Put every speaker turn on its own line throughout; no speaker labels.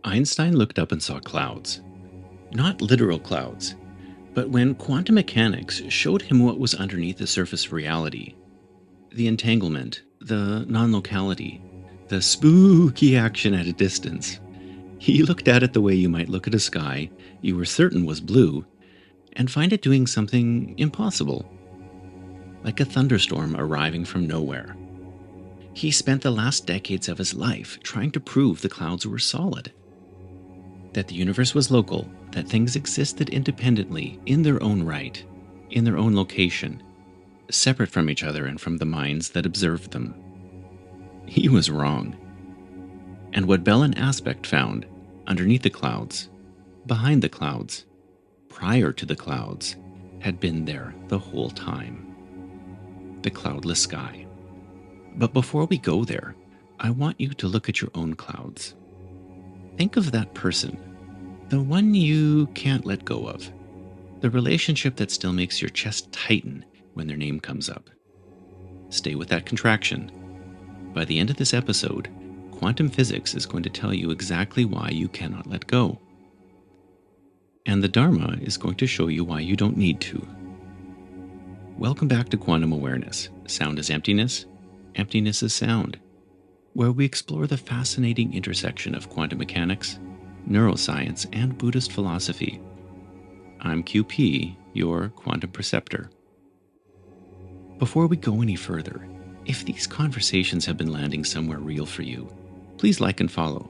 Einstein looked up and saw clouds. Not literal clouds, but when quantum mechanics showed him what was underneath the surface of reality, the entanglement, the non-locality, the spooky action at a distance, he looked at it the way you might look at a sky you were certain was blue and find it doing something impossible, like a thunderstorm arriving from nowhere. He spent the last decades of his life trying to prove the clouds were solid, that the universe was local, that things existed independently in their own right, in their own location, separate from each other and from the minds that observed them. He was wrong. And what Bell and Aspect found underneath the clouds, behind the clouds, prior to the clouds, had been there the whole time. The cloudless sky. But before we go there, I want you to look at your own clouds. Think of that person, the one you can't let go of, the relationship that still makes your chest tighten when their name comes up. Stay with that contraction. By the end of this episode, quantum physics is going to tell you exactly why you cannot let go. And the Dharma is going to show you why you don't need to. Welcome back to Quantum Awareness. Sound is emptiness, emptiness is sound, where we explore the fascinating intersection of quantum mechanics, neuroscience, and Buddhist philosophy. I'm QP, your quantum preceptor. Before we go any further, if these conversations have been landing somewhere real for you, please like and follow.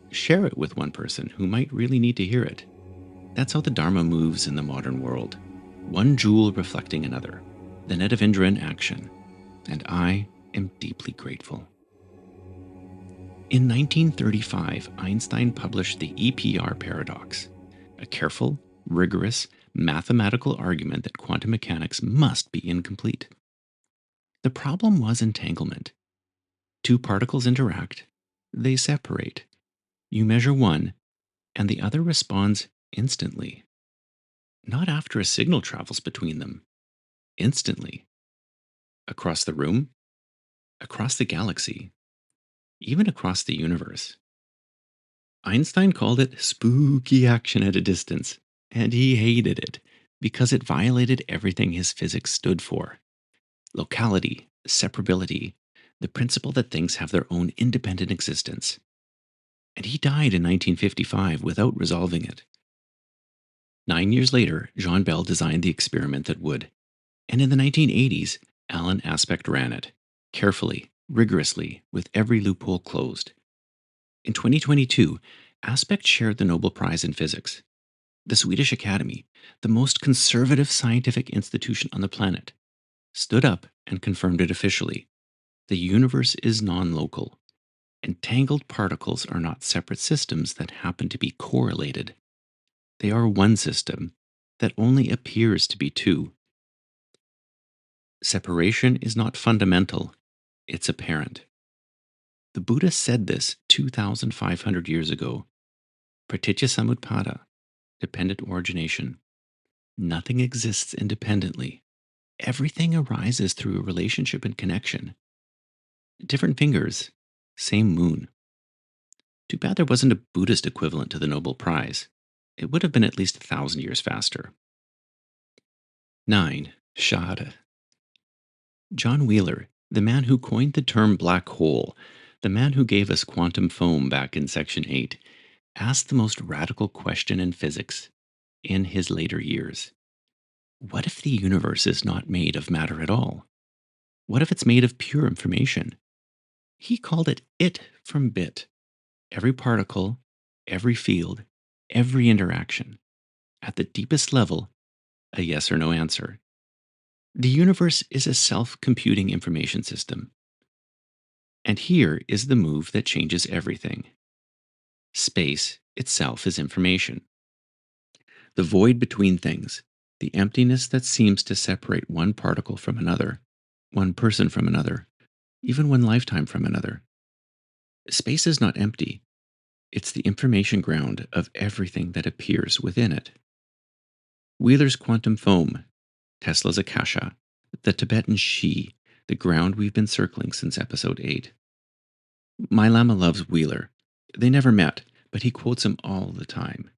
Share it with one person who might really need to hear it. That's how the Dharma moves in the modern world. One jewel reflecting another, the net of Indra in action. And I am deeply grateful. In 1935, Einstein published the EPR paradox, a careful, rigorous, mathematical argument that quantum mechanics must be incomplete. The problem was entanglement. Two particles interact, they separate. You measure one, and the other responds instantly. Not after a signal travels between them. Instantly. Across the room, across the galaxy, even across the universe. Einstein called it spooky action at a distance, and he hated it because it violated everything his physics stood for. Locality, separability, the principle that things have their own independent existence. And he died in 1955 without resolving it. 9 years later, Jean Bell designed the experiment that would. And in the 1980s, Alan Aspect ran it, carefully, rigorously, with every loophole closed. In 2022, Aspect shared the Nobel Prize in Physics. The Swedish Academy, the most conservative scientific institution on the planet, stood up and confirmed it officially. The universe is non-local. Entangled particles are not separate systems that happen to be correlated. They are one system that only appears to be two. Separation is not fundamental, it's apparent. The Buddha said this 2,500 years ago. Pratitya samutpada, dependent origination. Nothing exists independently. Everything arises through a relationship and connection. Different fingers, same moon. Too bad there wasn't a Buddhist equivalent to the Nobel Prize. It would have been at least 1,000 years faster. 9. Shahada. John Wheeler, the man who coined the term black hole, the man who gave us quantum foam back in Section 8, asked the most radical question in physics in his later years. What if the universe is not made of matter at all? What if it's made of pure information? He called it it from bit. Every particle, every field, every interaction. At the deepest level, a yes or no answer. The universe is a self-computing information system. And here is the move that changes everything. Space itself is information. The void between things, the emptiness that seems to separate one particle from another, one person from another, even one lifetime from another. Space is not empty. It's the information ground of everything that appears within it. Wheeler's quantum foam, Tesla's akasha, the Tibetan she, the ground we've been circling since episode 8. My Lama loves Wheeler. They never met, but he quotes him all the time.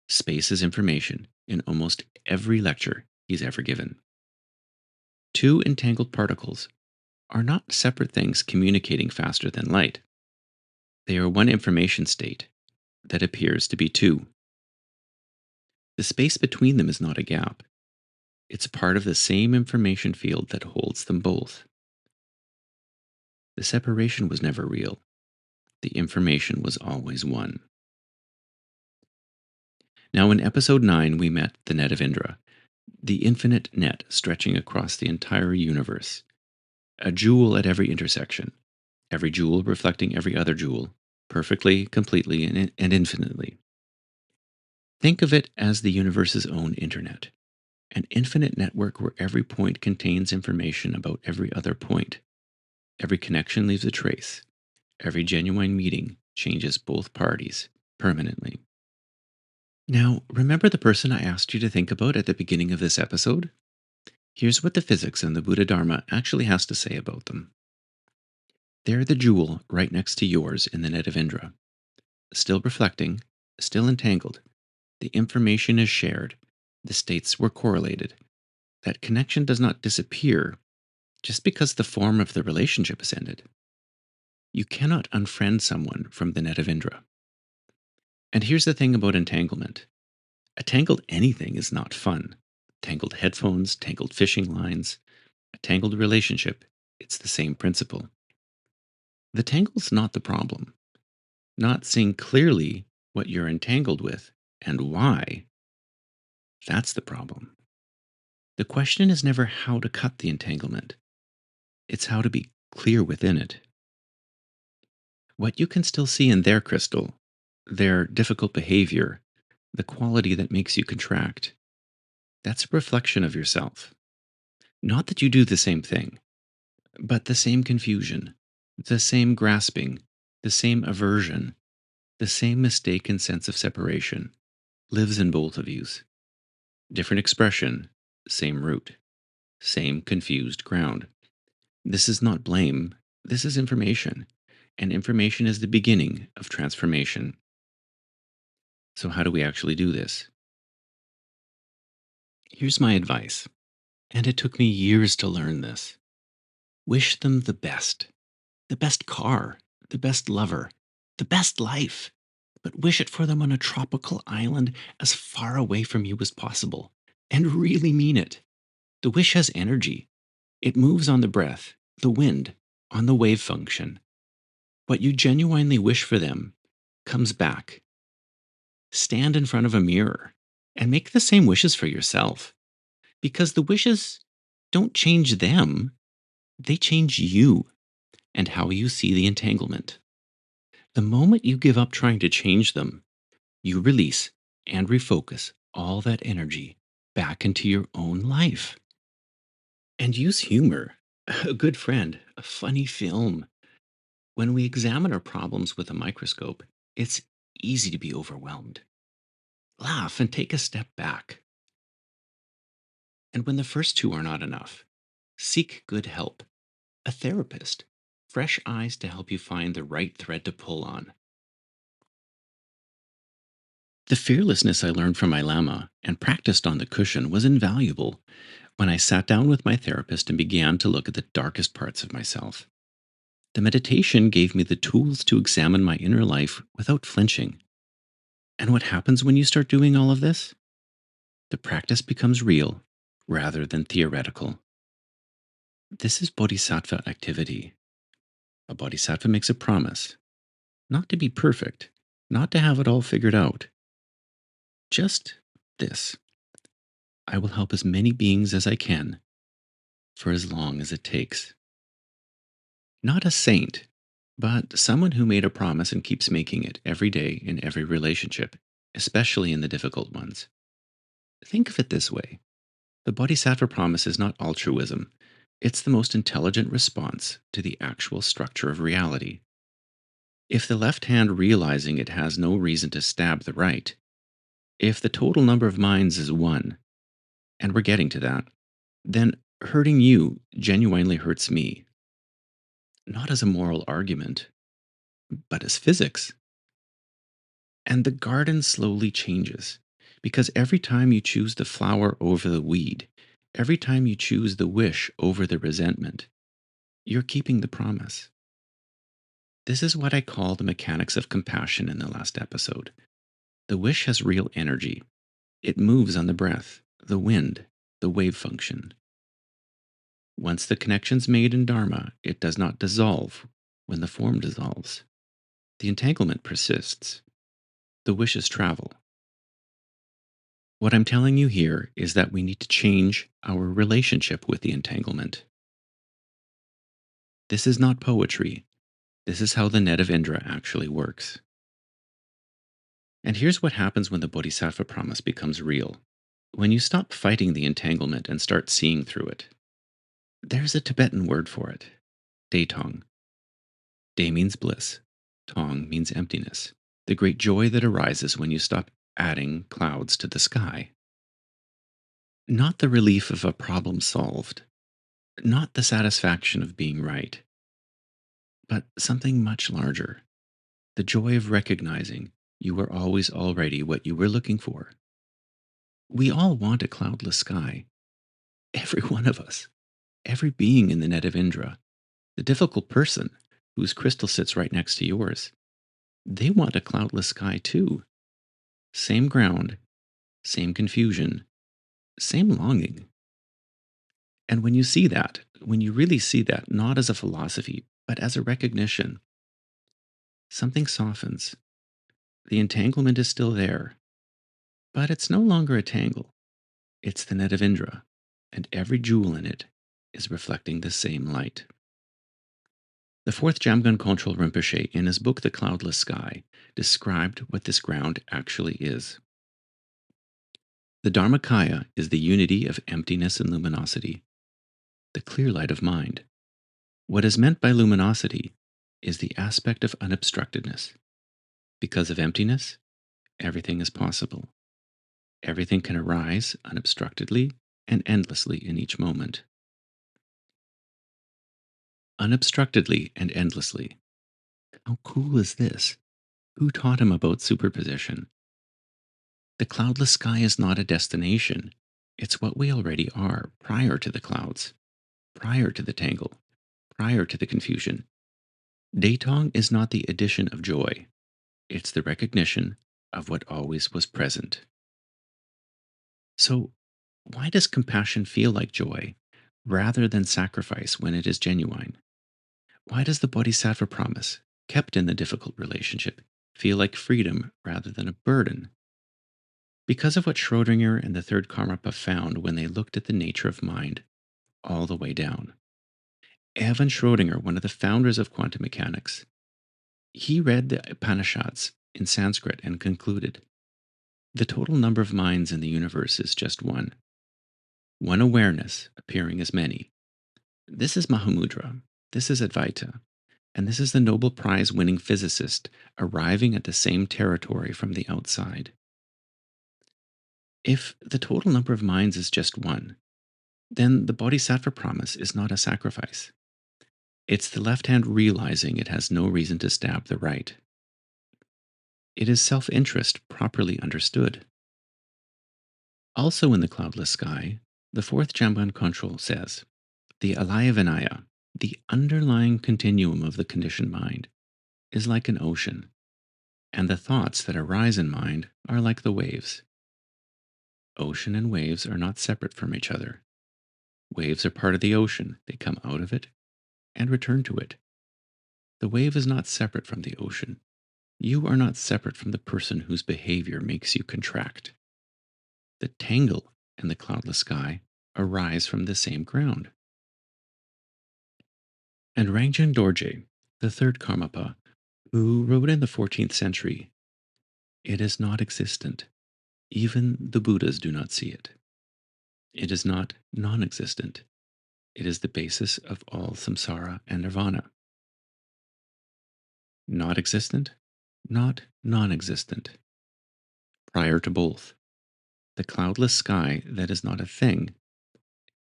Space is information in almost every lecture he's ever given. Two entangled particles are not separate things communicating faster than light. They are one information state that appears to be two. The space between them is not a gap. It's part of the same information field that holds them both. The separation was never real. The information was always one. Now, in episode 9, we met the net of Indra, the infinite net stretching across the entire universe, a jewel at every intersection, every jewel reflecting every other jewel, perfectly, completely, and infinitely. Think of it as the universe's own internet, an infinite network where every point contains information about every other point. Every connection leaves a trace. Every genuine meeting changes both parties permanently. Now, remember the person I asked you to think about at the beginning of this episode? Here's what the physics and the Buddha Dharma actually has to say about them. They're the jewel right next to yours in the net of Indra. Still reflecting, still entangled. The information is shared. The states were correlated. That connection does not disappear just because the form of the relationship is ended. You cannot unfriend someone from the net of Indra. And here's the thing about entanglement. A tangled anything is not fun. Tangled headphones, tangled fishing lines, a tangled relationship, it's the same principle. The tangle's not the problem. Not seeing clearly what you're entangled with and why, that's the problem. The question is never how to cut the entanglement. It's how to be clear within it. What you can still see in their crystal, their difficult behavior, the quality that makes you contract, that's a reflection of yourself. Not that you do the same thing, but the same confusion, the same grasping, the same aversion, the same mistaken sense of separation lives in both of yous. Different expression, same root, same confused ground. This is not blame, this is information, and information is the beginning of transformation. So, how do we actually do this? Here's my advice, and it took me years to learn this. Wish them the best car, the best lover, the best life, but wish it for them on a tropical island as far away from you as possible, and really mean it. The wish has energy. It moves on the breath, the wind, on the wave function. What you genuinely wish for them comes back. Stand in front of a mirror and make the same wishes for yourself, because the wishes don't change them, they change you and how you see the entanglement. The moment you give up trying to change them, you release and refocus all that energy back into your own life. And use humor, a good friend, a funny film. When we examine our problems with a microscope, it's easy to be overwhelmed. Laugh and take a step back. And when the first two are not enough, seek good help. A therapist, fresh eyes to help you find the right thread to pull on. The fearlessness I learned from my Lama and practiced on the cushion was invaluable when I sat down with my therapist and began to look at the darkest parts of myself. The meditation gave me the tools to examine my inner life without flinching. And what happens when you start doing all of this? The practice becomes real rather than theoretical. This is bodhisattva activity. A bodhisattva makes a promise not to be perfect, not to have it all figured out. Just this: I will help as many beings as I can for as long as it takes. Not a saint, but someone who made a promise and keeps making it every day in every relationship, especially in the difficult ones. Think of it this way: the bodhisattva promise is not altruism, it's the most intelligent response to the actual structure of reality. If the left hand realizing it has no reason to stab the right, if the total number of minds is one, and we're getting to that, then hurting you genuinely hurts me. Not as a moral argument, but as physics. And the garden slowly changes. Because every time you choose the flower over the weed, every time you choose the wish over the resentment, you're keeping the promise. This is what I call the mechanics of compassion in the last episode. The wish has real energy. It moves on the breath, the wind, the wave function. Once the connection's made in Dharma, it does not dissolve when the form dissolves. The entanglement persists. The wishes travel. What I'm telling you here is that we need to change our relationship with the entanglement. This is not poetry. This is how the net of Indra actually works. And here's what happens when the Bodhisattva promise becomes real. When you stop fighting the entanglement and start seeing through it. There's a Tibetan word for it, Daetong. Day means bliss. Tong means emptiness. The great joy that arises when you stop adding clouds to the sky. Not the relief of a problem solved, not the satisfaction of being right, but something much larger. The joy of recognizing you were always already what you were looking for. We all want a cloudless sky. Every one of us. Every being in the net of Indra. The difficult person whose crystal sits right next to yours. They want a cloudless sky too. Same ground, same confusion, same longing. And when you see that, when you really see that, not as a philosophy, but as a recognition, something softens. The entanglement is still there, but it's no longer a tangle. It's the net of Indra, and every jewel in it is reflecting the same light. The fourth Jamgon Kongtrul Rinpoche, in his book The Cloudless Sky, described what this ground actually is. The Dharmakaya is the unity of emptiness and luminosity, the clear light of mind. What is meant by luminosity is the aspect of unobstructedness. Because of emptiness, everything is possible. Everything can arise unobstructedly and endlessly in each moment. Unobstructedly and endlessly. How cool is this? Who taught him about superposition? The cloudless sky is not a destination. It's what we already are prior to the clouds, prior to the tangle, prior to the confusion. Daetong is not the addition of joy. It's the recognition of what always was present. So, why does compassion feel like joy rather than sacrifice when it is genuine? Why does the Bodhisattva promise, kept in the difficult relationship, feel like freedom rather than a burden? Because of what Schrödinger and the third Karmapa found when they looked at the nature of mind all the way down. Evan Schrödinger, one of the founders of quantum mechanics, he read the Upanishads in Sanskrit and concluded the total number of minds in the universe is just one. One awareness appearing as many. This is Mahamudra. This is Advaita. And this is the Nobel Prize winning physicist arriving at the same territory from the outside. If the total number of minds is just one, then the Bodhisattva promise is not a sacrifice. It's the left hand realizing it has no reason to stab the right. It is self interest properly understood. Also in the cloudless sky, the fourth Jamgon Kongtrul says, the Alaya Vinaya, the underlying continuum of the conditioned mind, is like an ocean, and the thoughts that arise in mind are like the waves. Ocean and waves are not separate from each other. Waves are part of the ocean, they come out of it and return to it. The wave is not separate from the ocean. You are not separate from the person whose behavior makes you contract. The tangle and the cloudless sky arise from the same ground. And Rangjung Dorje, the third Karmapa, who wrote in the 14th century, it is not existent. Even the Buddhas do not see it. It is not non existent. It is the basis of all samsara and nirvana. Not existent, not non existent. Prior to both. The cloudless sky that is not a thing,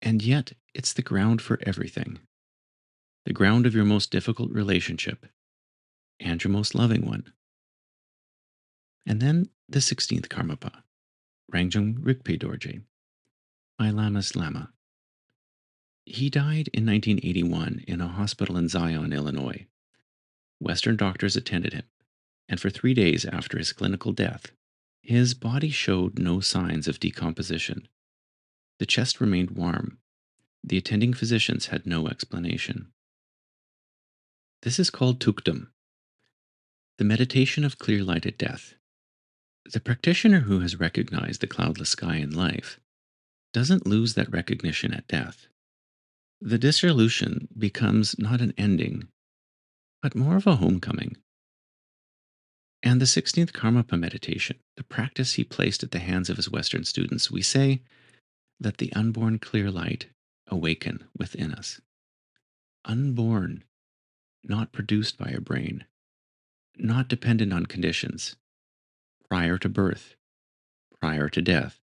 and yet it's the ground for everything. The ground of your most difficult relationship and your most loving one. And then the 16th Karmapa, Rangjung Rigpe Dorje, my Lama's Lama. He died in 1981 in a hospital in Zion, Illinois. Western doctors attended him, and for 3 days after his clinical death, his body showed no signs of decomposition. The chest remained warm. The attending physicians had no explanation. This is called tukdam, the meditation of clear light at death. The practitioner who has recognized the cloudless sky in life doesn't lose that recognition at death. The dissolution becomes not an ending, but more of a homecoming. And the 16th Karmapa meditation, the practice he placed at the hands of his Western students, we say, let the unborn clear light awaken within us. Unborn, not produced by a brain, not dependent on conditions, prior to birth, prior to death.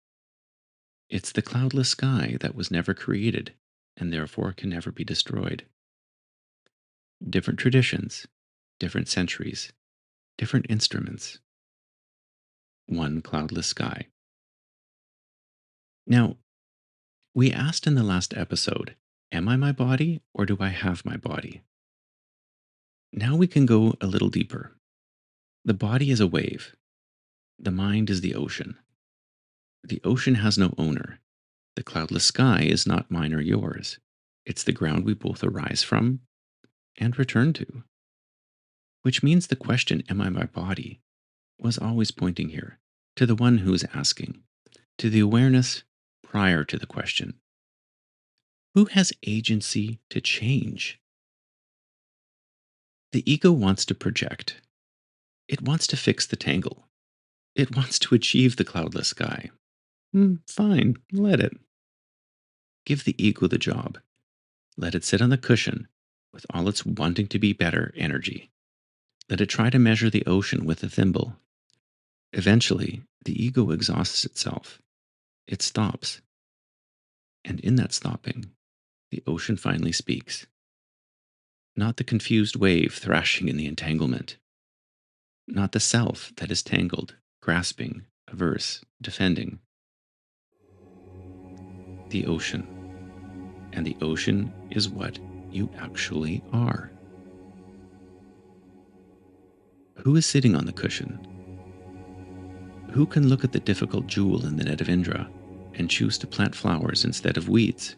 It's the cloudless sky that was never created and therefore can never be destroyed. Different traditions, different centuries, different instruments. One cloudless sky. Now, we asked in the last episode, am I my body or do I have my body? Now we can go a little deeper. The body is a wave. The mind is the ocean. The ocean has no owner. The cloudless sky is not mine or yours. It's the ground we both arise from and return to. Which means the question, am I my body, was always pointing here, to the one who is asking, to the awareness prior to the question. Who has agency to change? The ego wants to project. It wants to fix the tangle. It wants to achieve the cloudless sky. Fine, let it. Give the ego the job. Let it sit on the cushion with all its wanting to be better energy. Let it try to measure the ocean with a thimble. Eventually, the ego exhausts itself. It stops. And in that stopping, the ocean finally speaks. Not the confused wave thrashing in the entanglement. Not the self that is tangled, grasping, averse, defending. The ocean. And the ocean is what you actually are. Who is sitting on the cushion? Who can look at the difficult jewel in the net of Indra and choose to plant flowers instead of weeds?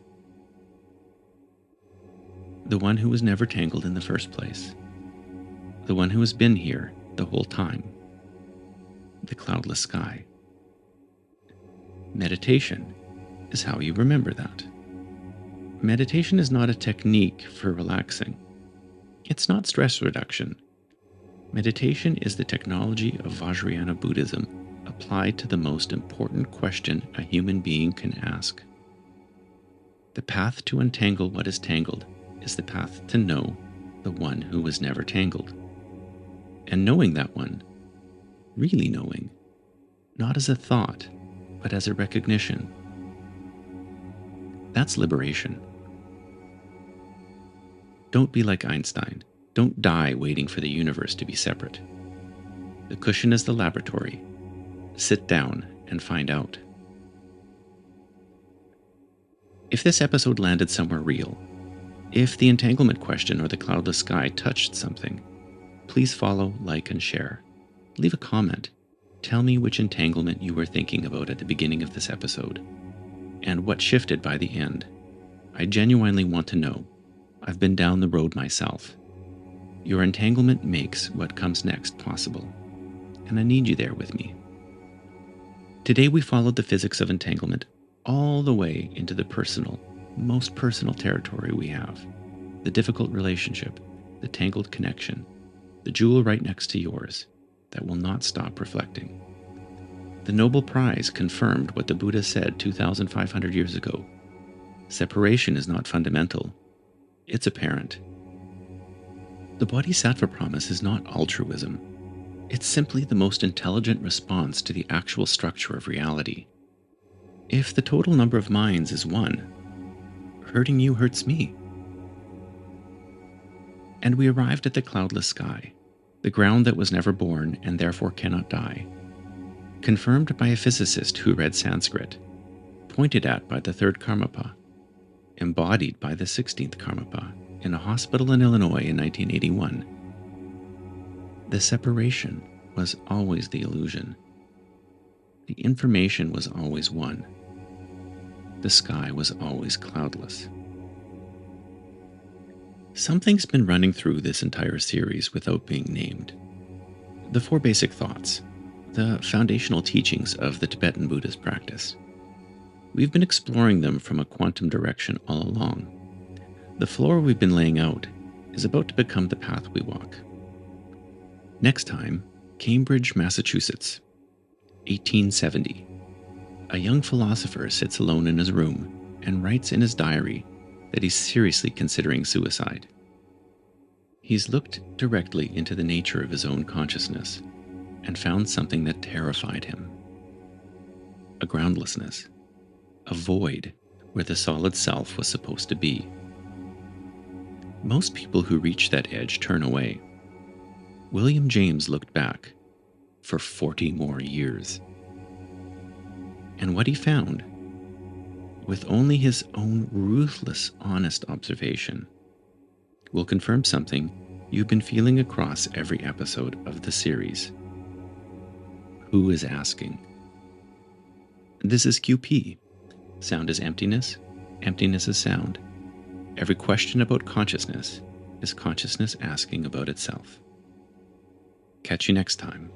The one who was never tangled in the first place. The one who has been here the whole time. The cloudless sky. Meditation is how you remember that. Meditation is not a technique for relaxing. It's not stress reduction. Meditation is the technology of Vajrayana Buddhism applied to the most important question a human being can ask. The path to untangle what is tangled is the path to know the one who was never tangled. And knowing that one, really knowing, not as a thought, but as a recognition, that's liberation. Don't be like Einstein. Don't die waiting for the universe to be separate. The cushion is the laboratory. Sit down and find out. If this episode landed somewhere real, if the entanglement question or the cloudless sky touched something, please follow, like, and share. Leave a comment. Tell me which entanglement you were thinking about at the beginning of this episode, and what shifted by the end. I genuinely want to know. I've been down the road myself. Your entanglement makes what comes next possible, and I need you there with me. Today we followed the physics of entanglement all the way into the personal, most personal territory we have, the difficult relationship, the tangled connection, the jewel right next to yours that will not stop reflecting. The Nobel Prize confirmed what the Buddha said 2,500 years ago. Separation is not fundamental, it's apparent. The Bodhisattva promise is not altruism. It's simply the most intelligent response to the actual structure of reality. If the total number of minds is one, hurting you hurts me. And we arrived at the cloudless sky, the ground that was never born and therefore cannot die, confirmed by a physicist who read Sanskrit, pointed at by the third Karmapa, embodied by the 16th Karmapa in a hospital in Illinois in 1981. The separation was always the illusion. The information was always one. The sky was always cloudless. Something's been running through this entire series without being named. The four basic thoughts, the foundational teachings of the Tibetan Buddhist practice. We've been exploring them from a quantum direction all along. The floor we've been laying out is about to become the path we walk. Next time, Cambridge, Massachusetts, 1870. A young philosopher sits alone in his room and writes in his diary that he's seriously considering suicide. He's looked directly into the nature of his own consciousness and found something that terrified him. A groundlessness, a void where the solid self was supposed to be. Most people who reach that edge turn away. William James looked back for 40 more years. And what he found, with only his own ruthless, honest observation, will confirm something you've been feeling across every episode of the series. Who is asking? This is QP. Sound is emptiness. Emptiness is sound. Every question about consciousness is consciousness asking about itself. Catch you next time.